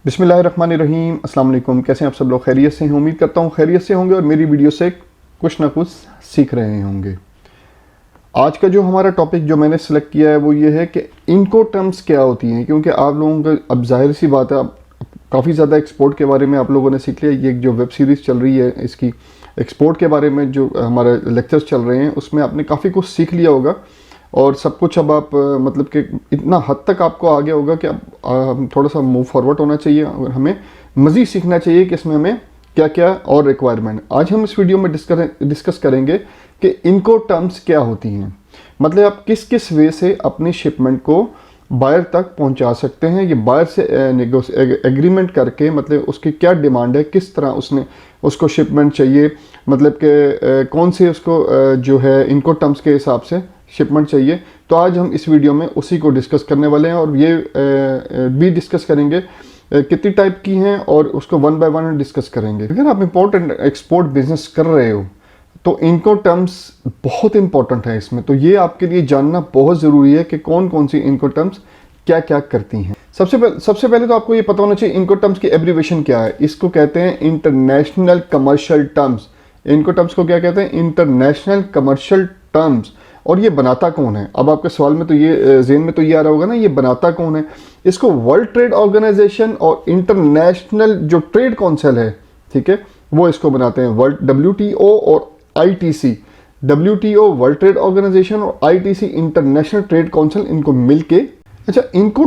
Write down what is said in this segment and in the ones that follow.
बिस्मिल्लाहिर्रहमानिर्रहीम। अस्सलाम वालेकुम। कैसे हैं आप सब लोग? खैरियत से हैं? उम्मीद करता हूँ खैरियत से होंगे और मेरी वीडियो से कुछ ना कुछ सीख रहे होंगे। आज का जो हमारा टॉपिक जो मैंने सेलेक्ट किया है वो ये है कि इनको टर्म्स क्या होती हैं, क्योंकि आप लोगों का अब जाहिर सी बात है, काफ़ी ज़्यादा एक्सपोर्ट के बारे में आप लोगों ने सीख लिया। ये जो वेब सीरीज़ चल रही है इसकी एक्सपोर्ट के बारे में जो हमारे लेक्चर्स चल रहे हैं उसमें आपने काफ़ी कुछ सीख लिया होगा और सब कुछ अब आप मतलब कि इतना हद तक आपको आ गया होगा कि अब थोड़ा सा मूव फॉरवर्ड होना चाहिए और हमें मज़ीद सीखना चाहिए कि इसमें हमें क्या क्या और रिक्वायरमेंट। आज हम इस वीडियो में डिस्कस करेंगे कि इनको टर्म्स क्या होती हैं, मतलब आप किस किस वे से अपनी शिपमेंट को बायर तक पहुंचा सकते हैं। ये बायर से एग्रीमेंट करके मतलब उसकी क्या डिमांड है, किस तरह उसको शिपमेंट चाहिए, मतलब कि कौन से उसको जो है इनको टर्म्स के हिसाब से शिपमेंट चाहिए। तो आज हम इस वीडियो में उसी को डिस्कस करने वाले हैं और ये भी डिस्कस करेंगे कितनी टाइप की हैं और उसको वन बाय वन डिस्कस करेंगे। अगर आप इंपॉर्टेंट एक्सपोर्ट बिजनेस कर रहे हो तो इनको टर्म्स बहुत इंपॉर्टेंट है इसमें, तो ये आपके लिए जानना बहुत ज़रूरी है कि कौन कौन सी इनको टर्म्स क्या क्या करती हैं। सबसे पहले तो आपको ये पता होना चाहिए इनको टर्म्स की एब्रीवेशन क्या है। इसको कहते हैं इंटरनेशनल कमर्शियल टर्म्स। इनको टर्म्स को क्या कहते हैं? International commercial terms. और ये बनाता कौन है? अब आपके सवाल में तो ये ज़हन में तो ये आ रहा होगा ना, ये बनाता कौन है? इसको वर्ल्ड ट्रेड ऑर्गेनाइजेशन और इंटरनेशनल जो ट्रेड काउंसिल है, ठीक है, वो इसको बनाते हैं। वर्ल्ड WTO और ITC, WTO world trade organisation और ITC इंटरनेशनल ट्रेड काउंसिल, इनको मिलके अच्छा इनको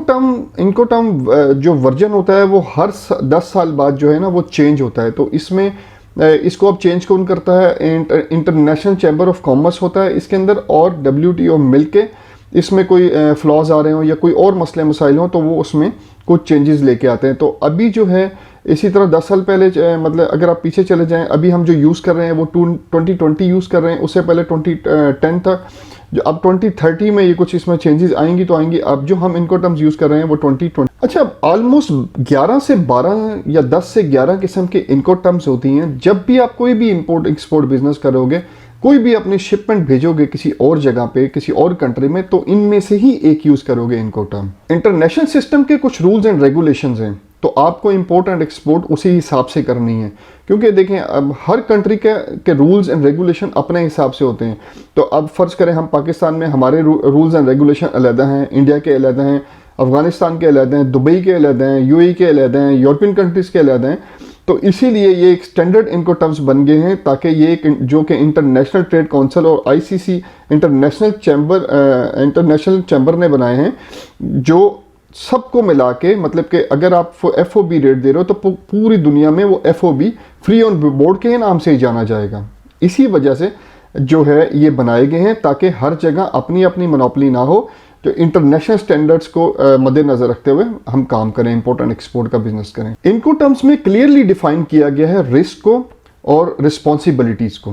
टर्म जो वर्जन होता है वो हर 10 साल बाद जो है ना वो चेंज होता है। तो इसमें इसको अब चेंज कौन करता है? इंटरनेशनल चैम्बर ऑफ कॉमर्स होता है इसके अंदर और WTO मिलके इसमें कोई फ्लॉज आ रहे हो या कोई और मसले मसाइल हो तो वो उसमें कुछ चेंजेस लेके आते हैं। तो अभी जो है इसी तरह 10 साल पहले मतलब अगर आप पीछे चले जाएं, अभी हम जो यूज़ कर रहे हैं वो 2020 यूज़ कर रहे हैं, उससे पहले 2010 था। जो अब 2030 में ये कुछ इसमें चेंजेस आएंगी तो आएंगी। अब जो हम इनको टर्म्स यूज़ कर रहे हैं वो 2020। अच्छा, ऑलमोस्ट 11 से 12 या 10 से 11 किस्म के इनको टर्म्स होती हैं। जब भी आप कोई भी इंपोर्ट एक्सपोर्ट बिजनेस करोगे, कोई भी अपनी शिपमेंट भेजोगे किसी और जगह पे, किसी और कंट्री में, तो इनमें से ही एक यूज़ करोगे इनको टर्म। इंटरनेशनल सिस्टम के कुछ रूल्स एंड रेगुलेशंस हैं, तो आपको इंपोर्ट एंड एक्सपोर्ट उसी हिसाब से करनी है, क्योंकि देखें अब हर कंट्री के रूल्स एंड रेगुलेशन अपने हिसाब से होते हैं। तो अब फ़र्ज़ करें हम पाकिस्तान में, हमारे रूल्स एंड रेगुलेशन अलग हैं, इंडिया के अलग हैं, अफ़गानिस्तान के अलग हैं, दुबई के अलग हैं, UAE के अलग हैं, यूरोपियन कंट्रीज़ के अलग हैं। तो इसीलिए ये एक स्टैंडर्ड इनको टर्म्स बन गए हैं, ताकि ये जो कि इंटरनेशनल ट्रेड काउंसिल और ICC इंटरनेशनल चैम्बर ने बनाए हैं, जो सबको मिला के, मतलब कि अगर आप FOB रेट दे रहे हो तो पूरी दुनिया में वो FOB फ्री ऑन बोर्ड के नाम से ही जाना जाएगा। इसी वजह से जो है ये बनाए गए हैं ताकि हर जगह अपनी अपनी मोनोपोली ना हो, जो इंटरनेशनल स्टैंडर्ड्स को मद्देनजर रखते हुए हम काम करें, इंपोर्ट एंड एक्सपोर्ट का बिजनेस करें। इनको टर्म्स में क्लियरली डिफाइन किया गया है रिस्क को और रिस्पॉन्सिबिलिटीज़ को,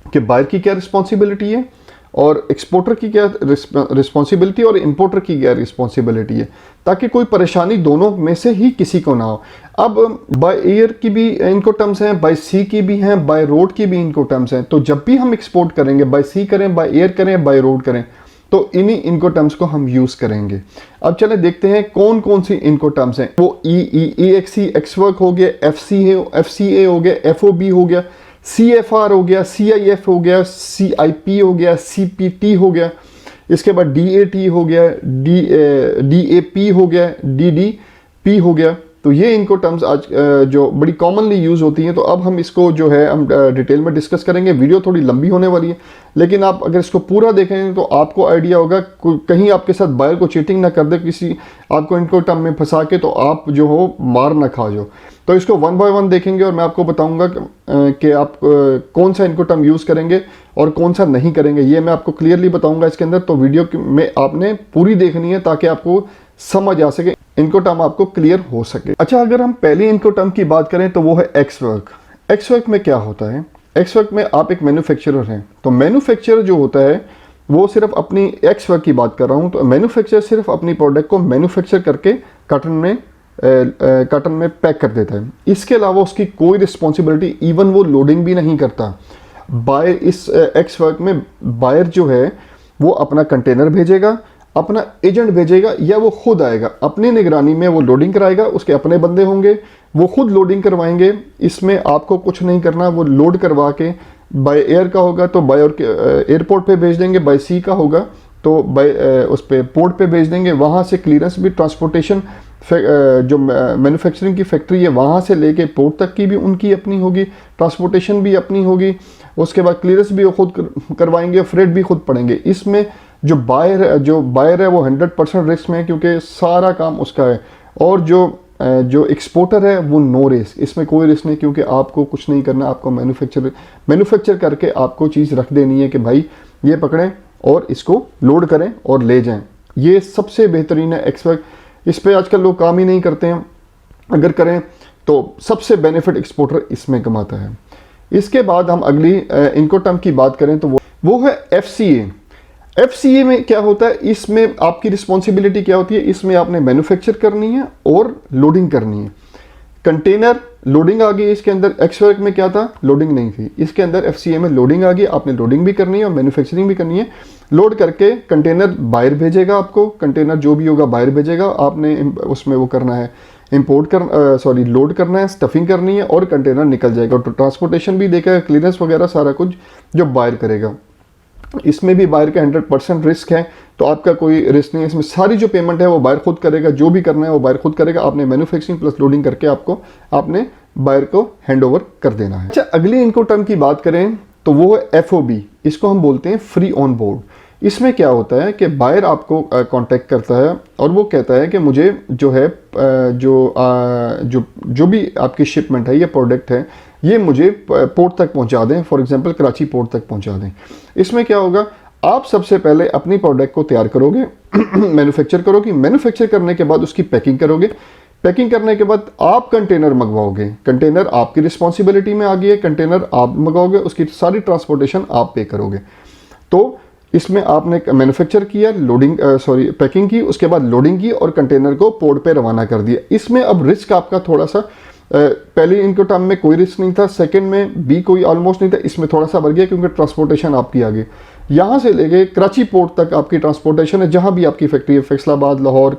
कि बायर की क्या रिस्पॉन्सिबिलिटी है और एक्सपोर्टर की क्या रिस्पॉन्सिबिलिटी और इंपोर्टर की क्या रिस्पॉन्सिबिलिटी है, ताकि कोई परेशानी दोनों में से ही किसी को ना हो। अब बाय एयर की भी इनको टर्म्स हैं, बाय सी की भी हैं, बाय रोड की भी इनको टर्म्स हैं। तो जब भी हम एक्सपोर्ट करेंगे, बाय सी करें, बाय एयर करें, बाय रोड करें, तो इन्हीं इनको टर्म्स को हम यूज़ करेंगे। अब चले देखते हैं कौन कौन सी इनको टर्म्स हैं। वो EXE एक्सवर्क हो गया, FCA हो गया, FOB हो गया, CFR हो गया, CIF हो गया, CIP हो गया, CPT हो गया, इसके बाद DAT हो गया, DAP हो गया, DDP हो गया। तो ये इनको टर्म्स आज जो बड़ी कॉमनली यूज़ होती हैं। तो अब हम इसको जो है हम डिटेल में डिस्कस करेंगे। वीडियो थोड़ी लंबी होने वाली है, लेकिन आप अगर इसको पूरा देखेंगे तो आपको आइडिया होगा, कहीं आपके साथ बायर को चीटिंग ना कर दे, किसी आपको इनको टर्म में फंसा के, तो आप जो हो मार ना खा जाओ। तो इसको वन बाय वन देखेंगे और मैं आपको बताऊंगा कि आप कौन सा इनको टर्म यूज़ करेंगे और कौन सा नहीं करेंगे, ये मैं आपको क्लियरली बताऊंगा इसके अंदर। तो वीडियो में आपने पूरी देखनी है ताकि आपको समझ आ सके, इनको टर्म आपको क्लियर हो सके। अच्छा, अगर हम पहले इनको टर्म की बात करें तो वो है एक्सवर्क। एक्सवर्क में क्या होता है? एक्सवर्क में आप एक मैन्युफैक्चरर हैं, तो मैन्युफैक्चरर जो होता है वो सिर्फ अपनी एक्सवर्क की बात कर रहा हूँ, तो मैन्युफैक्चरर सिर्फ अपनी प्रोडक्ट को मैन्युफैक्चर करके कार्टन में पैक कर देता है। इसके अलावा उसकी कोई रिस्पॉन्सिबिलिटी, इवन वो लोडिंग भी नहीं करता। बायर इस एक्सवर्क में बायर जो है वो अपना कंटेनर भेजेगा, अपना एजेंट भेजेगा या वो खुद आएगा, अपनी निगरानी में वो लोडिंग कराएगा, उसके अपने बंदे होंगे, वो खुद लोडिंग करवाएंगे। इसमें आपको कुछ नहीं करना, वो लोड करवा के बाय एयर का होगा तो बाय एयरपोर्ट पे भेज देंगे, बाय सी का होगा तो बाय उस पे पोर्ट पे भेज देंगे। वहाँ से क्लियरेंस भी, ट्रांसपोर्टेशन जो मैन्युफैक्चरिंग की फैक्ट्री है वहाँ से लेके पोर्ट तक की भी उनकी अपनी होगी, ट्रांसपोर्टेशन भी अपनी होगी, उसके बाद क्लियरेंस भी वो खुद करवाएंगे, फ्रेट भी खुद पड़ेंगे। इसमें जो बायर है वो 100% रिस्क में है क्योंकि सारा काम उसका है, और जो एक्सपोर्टर है वो नो रिस्क, इसमें कोई रिस्क नहीं क्योंकि आपको कुछ नहीं करना, आपको मैन्युफैक्चर करके आपको चीज़ रख देनी है कि भाई ये पकड़ें और इसको लोड करें और ले जाएं। ये सबसे बेहतरीन है। इस पे आजकल लोग काम ही नहीं करते हैं, अगर करें तो सबसे बेनिफिट एक्सपोर्टर इसमें कमाता है। इसके बाद हम अगली इनकोटर्म की बात करें तो वो है FCA। FCA में क्या होता है, इसमें आपकी रिस्पॉन्सिबिलिटी क्या होती है, इसमें आपने मैन्युफैक्चर करनी है और लोडिंग करनी है। कंटेनर लोडिंग आ गई, इसके अंदर एक्सवर्क में क्या था, लोडिंग नहीं थी, इसके अंदर FCA में लोडिंग आ गई, आपने लोडिंग भी करनी है और मैन्युफैक्चरिंग भी करनी है। लोड करके कंटेनर बाहर भेजेगा, आपको कंटेनर जो भी होगा बाहर भेजेगा, आपने उसमें वो करना है लोड करना है, स्टफिंग करनी है और कंटेनर निकल जाएगा। तो ट्रांसपोर्टेशन भी देखेगा, क्लियरेंस वगैरह सारा कुछ जो बाहर करेगा। इसमें भी बायर का 100% रिस्क है, तो आपका कोई रिस्क नहीं है। इसमें सारी जो पेमेंट है वो बायर खुद करेगा, जो भी करना है वो बायर खुद करेगा। आपने मैन्युफैक्चरिंग प्लस लोडिंग करके आपने बायर को हैंड ओवर कर देना है। अच्छा, अगली इनकोटर्म की बात करें तो वो है FOB, इसको हम बोलते हैं फ्री ऑन बोर्ड। इसमें क्या होता है कि बायर आपको कांटेक्ट करता है और वो कहता है कि मुझे जो है जो भी आपकी शिपमेंट है, ये प्रोडक्ट है, ये मुझे पोर्ट तक पहुंचा दें, फॉर एग्जांपल कराची पोर्ट तक पहुंचा दें। इसमें क्या होगा, आप सबसे पहले अपनी प्रोडक्ट को तैयार करोगे, मैन्युफैक्चर करोगे, मैन्युफैक्चर करने के बाद उसकी पैकिंग करोगे, पैकिंग करने के बाद आप कंटेनर मंगवाओगे, कंटेनर आपकी रिस्पॉन्सिबिलिटी में आ गई है, कंटेनर आप मंगवाओगे, उसकी सारी ट्रांसपोर्टेशन आप पे करोगे। तो इसमें आपने मैन्युफैक्चर किया, पैकिंग की, उसके बाद लोडिंग की और कंटेनर को पोर्ट पे रवाना कर दिया। इसमें अब रिस्क आपका थोड़ा सा, पहली इनकोटर्म में कोई रिस्क नहीं था, सेकंड में भी कोई ऑलमोस्ट नहीं था, इसमें थोड़ा सा बढ़ गया क्योंकि ट्रांसपोर्टेशन आपकी आ गई। यहाँ से लेके कराची पोर्ट तक आपकी ट्रांसपोर्टेशन है, जहाँ भी आपकी फैक्ट्री है, फैसलाबाद, लाहौर,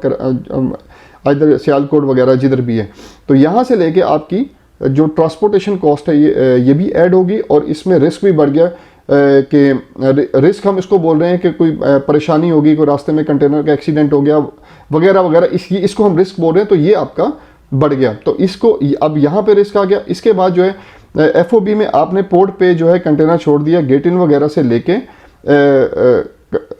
इधर सियालकोट वगैरह जिधर भी है, तो यहाँ से लेके आपकी जो ट्रांसपोर्टेशन कॉस्ट है ये भी ऐड होगी। और इसमें रिस्क भी बढ़ गया कि रिस्क हम इसको बोल रहे हैं कि कोई परेशानी होगी, कोई रास्ते में कंटेनर का एक्सीडेंट हो गया वगैरह वगैरह, इसको हम रिस्क बोल रहे हैं, तो ये आपका बढ़ गया। तो इसको अब यहाँ पे रिस्क आ गया। इसके बाद जो है FOB में आपने पोर्ट पे जो है कंटेनर छोड़ दिया, गेट इन वगैरह से लेके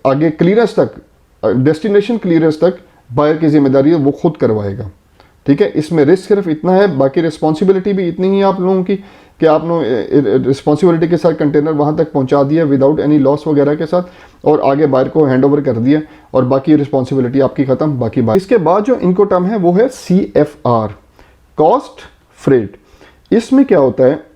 आगे क्लियरेंस तक, डेस्टिनेशन क्लियरेंस तक बायर की जिम्मेदारी है, वो खुद करवाएगा। ठीक है, इसमें रिस्क सिर्फ इतना है, बाकी रिस्पॉन्सिबिलिटी भी इतनी ही है आप लोगों की कि आपने रिस्पॉन्सिबिलिटी के साथ कंटेनर वहाँ तक पहुँचा दिया विदाउट एनी लॉस वगैरह के साथ, और आगे बायर को हैंड ओवर कर दिया और बाकी रिस्पॉन्सिबिलिटी आपकी ख़त्म, बाकी बात। इसके बाद जो इनकोटर्म है वो है CFR, कॉस्ट फ्रेट। इसमें क्या होता है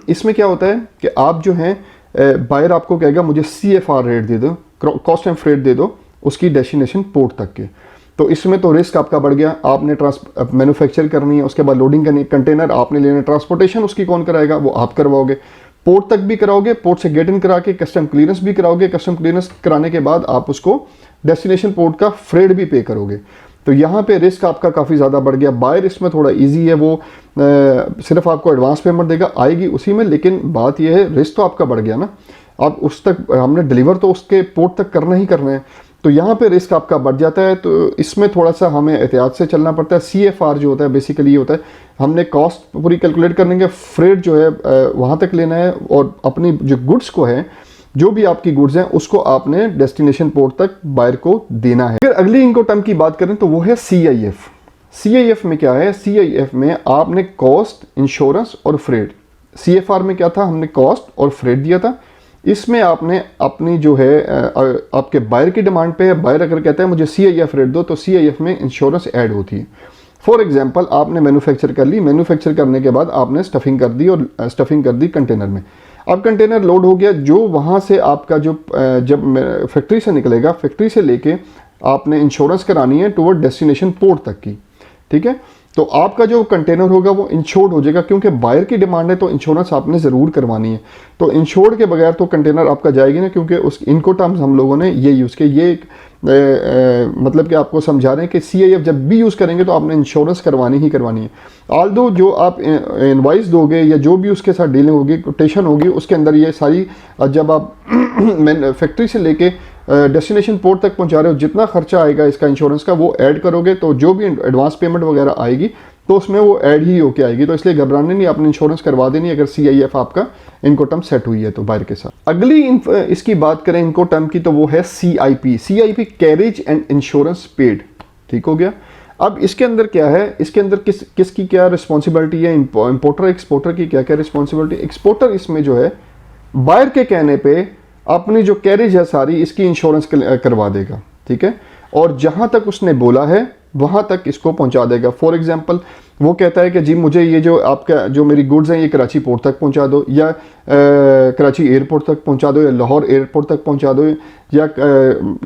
इसमें क्या होता है कि आप जो हैं बायर आपको कहेगा मुझे CFR रेट दे दो, कॉस्ट एंड फ्रेट दे दो उसकी डेस्टिनेशन पोर्ट तक के। तो इसमें तो रिस्क आपका बढ़ गया, आपने मैन्युफैक्चर करनी है, उसके बाद लोडिंग करनी, कंटेनर आपने लेना, ट्रांसपोर्टेशन उसकी कौन कराएगा, वो आप करवाओगे, पोर्ट तक भी कराओगे, पोर्ट से गेट इन करा के कस्टम क्लियरेंस भी कराओगे, कस्टम क्लियरेंस कराने के बाद आप उसको डेस्टिनेशन पोर्ट का फ्रेट भी पे करोगे। तो यहाँ पे रिस्क आपका काफ़ी ज़्यादा बढ़ गया। बायर इसमें थोड़ा इजी है, वो सिर्फ आपको एडवांस पेमेंट देगा, आएगी उसी में, लेकिन बात यह है रिस्क तो आपका बढ़ गया ना, आप उस तक हमने डिलीवर तो उसके पोर्ट तक करना ही करना है, तो यहाँ पे रिस्क आपका बढ़ जाता है। तो इसमें थोड़ा सा हमें एहतियात से चलना पड़ता है। CFR जो होता है बेसिकली ये होता है, हमने कॉस्ट पूरी कैलकुलेट करने के, फ्रेट जो है वहाँ तक लेना है, और अपनी जो गुड्स को है, जो भी आपकी गुड्स हैं उसको आपने डेस्टिनेशन पोर्ट तक बायर को देना है। फिर अगली इनकोटर्म की बात करें तो वो है CIF। CIF में क्या है, CIF में आपने कॉस्ट, इंश्योरेंस और फ्रेट। CFR में क्या था, हमने कॉस्ट और फ्रेट दिया था। इसमें आपने अपनी जो है आपके बायर की डिमांड पे है, बायर अगर कहता है मुझे CIF रेट दो, तो CIF में इंश्योरेंस ऐड होती है। फॉर एग्जांपल आपने मैन्युफैक्चर कर ली, मैन्युफैक्चर करने के बाद आपने स्टफिंग कर दी, और स्टफिंग कर दी कंटेनर में। अब कंटेनर लोड हो गया, जो वहाँ से आपका जो जब फैक्ट्री से निकलेगा, फैक्ट्री से लेके आपने इंश्योरेंस करानी है टुवर्ड डेस्टिनेशन पोर्ट तक की। ठीक है, तो आपका जो कंटेनर होगा वो इंश्योर्ड हो जाएगा, क्योंकि बायर की डिमांड है, तो इंश्योरेंस आपने ज़रूर करवानी है। तो इंश्योर्ड के बगैर तो कंटेनर आपका जाएगी ना, क्योंकि उस इनको टर्म्स हम लोगों ने ये यूज़ किया। ये मतलब कि आपको समझा रहे हैं कि CIF जब भी यूज़ करेंगे तो आपने इंश्योरेंस करवानी ही करवानी है। ऑल्दो जो आप इनवाइस दोगे या जो भी उसके साथ डीलिंग होगी, कोटेशन होगी, उसके अंदर ये सारी जब आप फैक्ट्री से लेके डेस्टिनेशन पोर्ट तक पहुंचा रहे हो, जितना खर्चा आएगा इसका इंश्योरेंस का वो ऐड करोगे, तो जो भी एडवांस पेमेंट वगैरह आएगी तो उसमें वो ऐड ही होके आएगी। तो इसलिए घबराने नहीं, आपने इंश्योरेंस करवा देनी अगर CIF आपका इनकोटर्म सेट हुई है तो बायर के साथ। अगली इसकी बात करें इनकोटर्म की, तो वो है CIP carriage and insurance paid. ठीक हो गया। अब इसके अंदर क्या है, इसके अंदर किसकी क्या रिस्पॉन्सिबिलिटी है, इंपोर्टर एक्सपोर्टर की क्या क्या रिस्पॉन्सिबिलिटी। एक्सपोर्टर इसमें जो है बायर के कहने पे अपनी जो कैरेज है सारी इसकी इंश्योरेंस करवा देगा। ठीक है, और जहां तक उसने बोला है वहां तक इसको पहुंचा देगा। फॉर एग्जांपल वो कहता है कि जी मुझे ये जो आपका जो मेरी गुड्स हैं ये कराची पोर्ट तक पहुंचा दो, या कराची एयरपोर्ट तक पहुंचा दो, या लाहौर एयरपोर्ट तक पहुंचा दो, या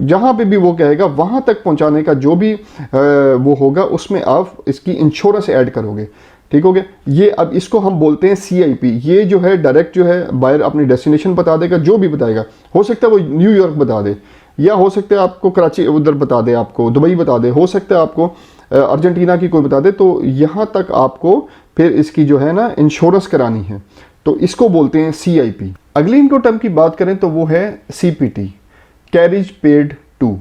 जहां पे भी वो कहेगा वहां तक पहुंचाने का जो भी वो होगा उसमें आप इसकी इंश्योरेंस ऐड करोगे। ठीक हो गया। ये अब इसको हम बोलते हैं CIP। ये जो है डायरेक्ट जो है बायर अपनी डेस्टिनेशन बता देगा, जो भी बताएगा। हो सकता है वो न्यूयॉर्क बता दे, या हो सकता है आपको कराची उधर बता दे, आपको दुबई बता दे, हो सकता है आपको अर्जेंटीना की कोई बता दे। तो यहाँ तक आपको फिर इसकी जो है ना इंश्योरेंस करानी है, तो इसको बोलते हैं CIP। अगली इनकोटर्म की बात करें तो वो है CPT, कैरेज पेड टू।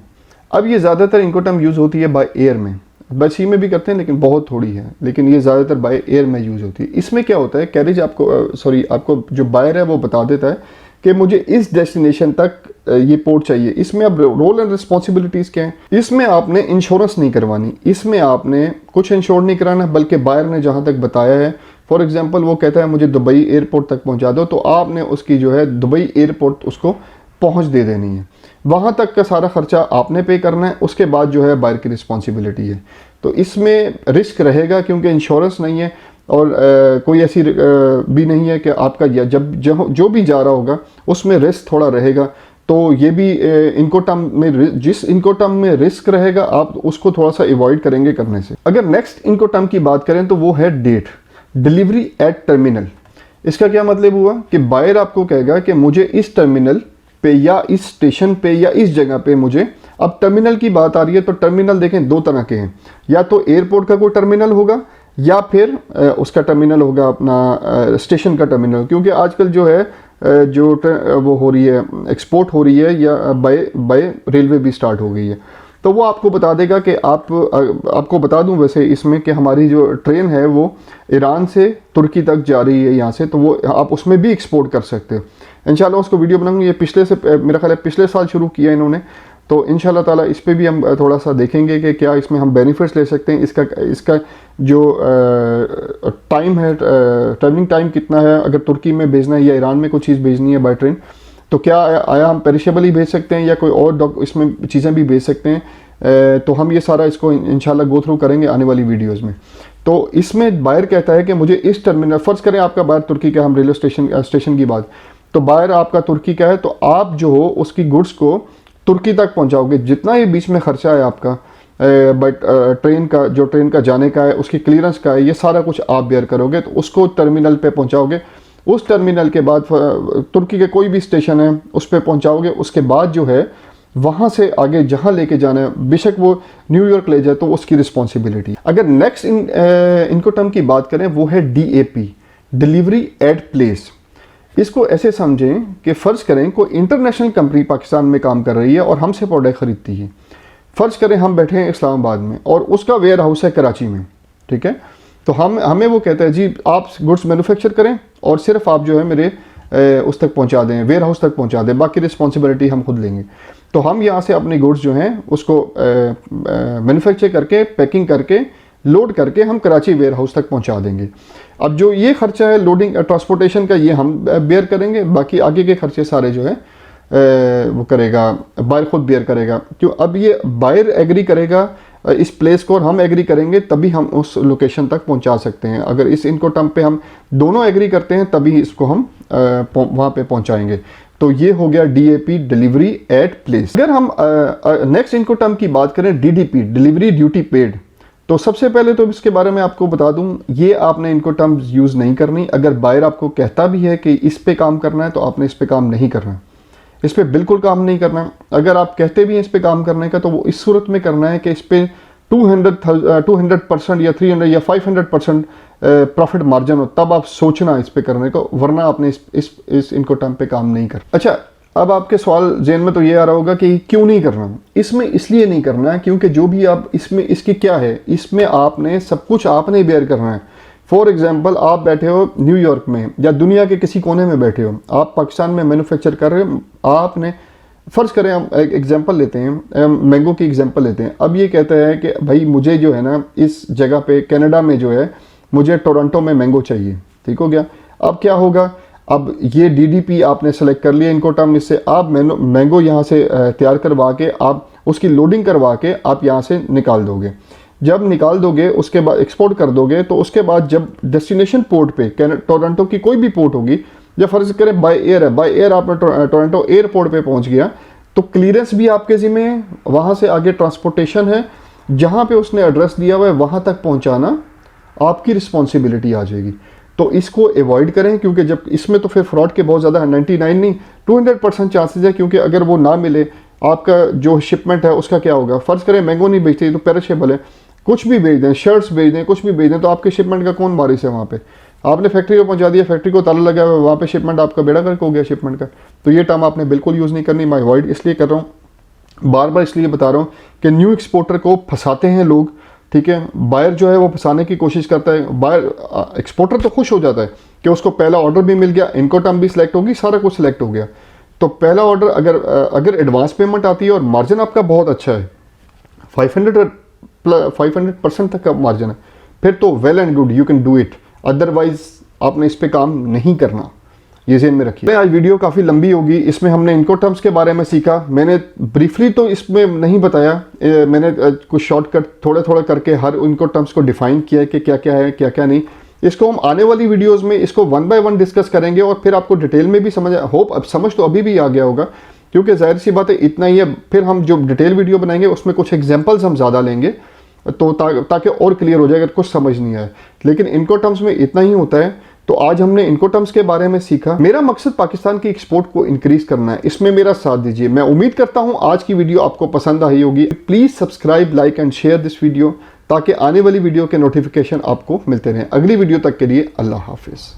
अब ये ज़्यादातर इनकोटर्म यूज़ होती है बाय एयर में, बाय सी में भी करते हैं लेकिन बहुत थोड़ी है, लेकिन ये ज़्यादातर बाय एयर में यूज़ होती है। इसमें क्या होता है, कैरेज आपको जो बायर है वो बता देता है कि मुझे इस डेस्टिनेशन तक ये पोर्ट चाहिए। इसमें अब रोल एंड रिस्पॉन्सिबिलिटीज़ क्या हैं, इसमें आपने इंश्योरेंस नहीं करवानी, इसमें आपने कुछ इंश्योर नहीं कराना, बल्कि बायर ने जहाँ तक बताया है, फॉर एग्जांपल वो कहता है मुझे दुबई एयरपोर्ट तक पहुँचा दो, तो आपने उसकी जो है दुबई एयरपोर्ट उसको पहुँच दे देनी है। वहाँ तक का सारा खर्चा आपने पे करना है, उसके बाद जो है बायर की रिस्पॉन्सिबिलिटी है। तो इसमें रिस्क रहेगा क्योंकि इंश्योरेंस नहीं है, और कोई ऐसी भी नहीं है कि आपका जो भी जा रहा होगा उसमें रिस्क थोड़ा रहेगा। तो ये भी इनकोटर्म में, जिस इनकोटर्म में रिस्क रहेगा आप उसको थोड़ा सा अवॉइड करेंगे करने से। अगर नेक्स्ट इनकोटर्म की बात करें तो वो है डेट, डिलीवरी एट टर्मिनल। इसका क्या मतलब हुआ कि बायर आपको कहेगा कि मुझे इस टर्मिनल पे या इस स्टेशन पे या इस जगह पे मुझे, अब टर्मिनल की बात आ रही है तो टर्मिनल देखें दो तरह के हैं, या तो एयरपोर्ट का कोई टर्मिनल होगा या फिर उसका टर्मिनल होगा अपना स्टेशन का टर्मिनल। क्योंकि आजकल जो है वो हो रही है, एक्सपोर्ट हो रही है, या बाय रेलवे भी स्टार्ट हो गई है। तो वो आपको बता देगा कि आपको बता दूं वैसे इसमें कि हमारी जो ट्रेन है वो ईरान से तुर्की तक जा रही है यहाँ से, तो वो आप उसमें भी एक्सपोर्ट कर सकते हो। इंशाल्लाह उसको वीडियो बनाऊंगी, ये मेरा ख्याल है पिछले साल शुरू किया इन्होंने, तो इंशाल्लाह ताला इस पे भी हम थोड़ा सा देखेंगे कि क्या इसमें हम बेनिफिट्स ले सकते हैं। इसका जो टाइम है, ट्रैवलिंग टाइम कितना है, अगर तुर्की में भेजना है या ईरान में कुछ चीज़ भेजनी है बाय ट्रेन, तो क्या आया हम पेरिशेबल ही भेज सकते हैं या कोई और इसमें चीज़ें भी भेज सकते हैं। तो हम ये सारा इसको इंशाल्लाह गो थ्रू करेंगे आने वाली वीडियोज़ में। तो इसमें बायर कहता है कि मुझे इस टर्मिनल, फ़र्ज़ करें आपका बायर तुर्की का, हम रेलवे स्टेशन की बात, तो बायर आपका तुर्की का है, तो आप जो हो उसकी गुड्स को तुर्की तक पहुंचाओगे। जितना ये बीच में खर्चा है आपका बट ट्रेन का जाने का है, उसकी क्लियरेंस का है, ये सारा कुछ आप बेयर करोगे। तो उसको टर्मिनल पे पहुंचाओगे, उस टर्मिनल के बाद तुर्की के कोई भी स्टेशन है उस पर पहुंचाओगे। उसके बाद जो है वहाँ से आगे जहाँ लेके जाना है, बेशक वो न्यूयॉर्क ले जाए, तो उसकी रिस्पॉन्सिबिलिटी। अगर नेक्स्ट इनकोटर्म की बात करें वो है DAP, डिलीवरी एट प्लेस। इसको ऐसे समझें कि फ़र्ज़ करें कोई इंटरनेशनल कंपनी पाकिस्तान में काम कर रही है और हमसे प्रोडक्ट ख़रीदती है। फ़र्ज़ करें हम बैठे हैं इस्लामाबाद में और उसका वेयर हाउस है कराची में, ठीक है। तो हमें वो कहता है जी आप गुड्स मैन्युफैक्चर करें और सिर्फ आप जो है मेरे उस तक पहुंचा दें, वेयर हाउस तक पहुंचा दें, बाकी रिस्पॉन्सिबिलिटी हम खुद लेंगे। तो हम यहाँ से अपनी गुड्स जो हैं उसको मैन्युफैक्चर करके, पैकिंग करके, लोड करके हम कराची वेयर हाउस तक पहुंचा देंगे। अब जो ये खर्चा है लोडिंग ट्रांसपोर्टेशन का, ये हम बेयर करेंगे, बाकी आगे के खर्चे सारे जो है वो करेगा बायर, खुद बेयर करेगा। क्यों, अब ये बायर एग्री करेगा इस प्लेस को और हम एग्री करेंगे तभी हम उस लोकेशन तक पहुंचा सकते हैं। अगर इस इनकोटर्म पे हम दोनों एग्री करते हैं तभी इसको हम वहाँ पे पहुंचाएंगे। तो ये हो गया DAP, डिलीवरी एट प्लेस। अगर हम नेक्स्ट इनकोटर्म की बात करें DDP, डिलीवरी ड्यूटी पेड, तो सबसे पहले तो इसके बारे में आपको बता दूं, ये आपने इनकोटर्म्स यूज़ नहीं करनी। अगर बायर आपको कहता भी है कि इस पे काम करना है तो आपने इस पे काम नहीं करना। इस पर बिल्कुल काम नहीं करना। अगर आप कहते भी हैं इस पर काम करने का, तो वो इस सूरत में करना है कि इस पर 200% या 300 या 500% प्रॉफिट मार्जिन हो, तब आप सोचना इस पे करने को, वरना आपने इस इनकोटर्म पे काम नहीं करना। अच्छा, अब आपके सवाल जेन में तो ये आ रहा होगा कि क्यों नहीं करना। इसमें इसलिए नहीं करना है क्योंकि जो भी आप इसमें, इसकी क्या है, इसमें आपने सब कुछ आपने बेयर करना है। फॉर एग्जाम्पल, आप बैठे हो न्यूयॉर्क में या दुनिया के किसी कोने में बैठे हो, आप पाकिस्तान में मैन्युफैक्चर कर रहे हो, आपने फ़र्ज़ करें, हम एक एग्जांपल लेते हैं, मैंगो की एग्जांपल लेते हैं। अब ये कहता है कि भाई मुझे जो है ना इस जगह पे कनाडा में जो है मुझे टोरंटो में मैंगो चाहिए, ठीक हो गया। अब क्या होगा, अब ये डीडीपी आपने सेलेक्ट कर लिया इनकोटर्म, इससे आप मैंगो यहाँ से तैयार करवा के आप उसकी लोडिंग करवा के आप यहाँ से निकाल दोगे। जब निकाल दोगे उसके बाद एक्सपोर्ट कर दोगे, तो उसके बाद जब डेस्टिनेशन पोर्ट पे टोरंटो की कोई भी पोर्ट होगी, या फर्ज करें बाय एयर है, बाय एयर आपने टोरंटो एयरपोर्ट पे पहुंच गया, तो क्लियरेंस भी आपके ज़िम्मे है, वहाँ से आगे ट्रांसपोर्टेशन है, जहाँ पे उसने एड्रेस दिया हुआ है वहाँ तक पहुँचाना आपकी रिस्पॉन्सिबिलिटी आ जाएगी। तो इसको अवॉइड करें, क्योंकि जब इसमें तो फिर फ्रॉड के बहुत ज़्यादा 99 नहीं 200% चांसेस है, क्योंकि अगर वो ना मिले, आपका जो शिपमेंट है उसका क्या होगा। फ़र्ज़ करें मैंगो नहीं बेचते तो पेरिशेबल है, कुछ भी बेच दें, शर्ट्स बेच दें, कुछ भी बेच दें, तो आपके शिपमेंट का कौन बारिश है वहाँ पे। आपने फैक्ट्री को पहुँचा दिया, फैक्ट्री को ताला लगा हुआ है, वहाँ पे शिपमेंट आपका बेड़ा गर्क हो गया शिपमेंट का। तो ये टर्म आपने बिल्कुल यूज़ नहीं करनी। मैं अवॉइड इसलिए कर रहा हूँ, बार बार इसलिए बता रहा हूँ कि न्यू एक्सपोर्टर को फंसाते हैं लोग, ठीक है। बायर जो है वो फंसाने की कोशिश करता है। बायर, एक्सपोर्टर तो खुश हो जाता है कि उसको पहला ऑर्डर भी मिल गया, इनकोटर्म भी सिलेक्ट होगी, सारा कुछ सिलेक्ट हो गया। तो पहला ऑर्डर अगर एडवांस पेमेंट आती है और मार्जिन आपका बहुत अच्छा है, 500% तक का मार्जिन है, फिर तो well and good, you can do it. Otherwise आपने इस पे काम नहीं करना, ये ज़हन में रखिए। आज वीडियो काफ़ी लंबी होगी, इसमें हमने इनकोटर्म्स के बारे में सीखा। मैंने ब्रीफली तो इसमें नहीं बताया, मैंने कुछ शॉर्टकट थोड़ा थोड़ा करके हर इनकोटर्म्स को डिफाइन किया है कि क्या क्या है क्या क्या नहीं। इसको हम आने वाली वीडियोस में इसको 1 बाय 1 डिस्कस करेंगे, और फिर आपको डिटेल में भी समझ तो अभी भी आ गया होगा, क्योंकि जाहिर सी बात है इतना ही है। फिर हम जो डिटेल वीडियो बनाएंगे उसमें कुछ एग्जाम्पल्स हम ज़्यादा लेंगे, तो ताकि और क्लियर हो जाए अगर कुछ समझ नहीं आए। लेकिन इनकोटर्म्स में इतना ही होता है। तो आज हमने इनकोटर्म्स के बारे में सीखा। मेरा मकसद पाकिस्तान की एक्सपोर्ट को इंक्रीज करना है, इसमें मेरा साथ दीजिए। मैं उम्मीद करता हूं आज की वीडियो आपको पसंद आई होगी। Please subscribe, like and share this video, ताकि आने वाली वीडियो के नोटिफिकेशन आपको मिलते रहें। अगली वीडियो तक के लिए अल्लाह हाफिज़।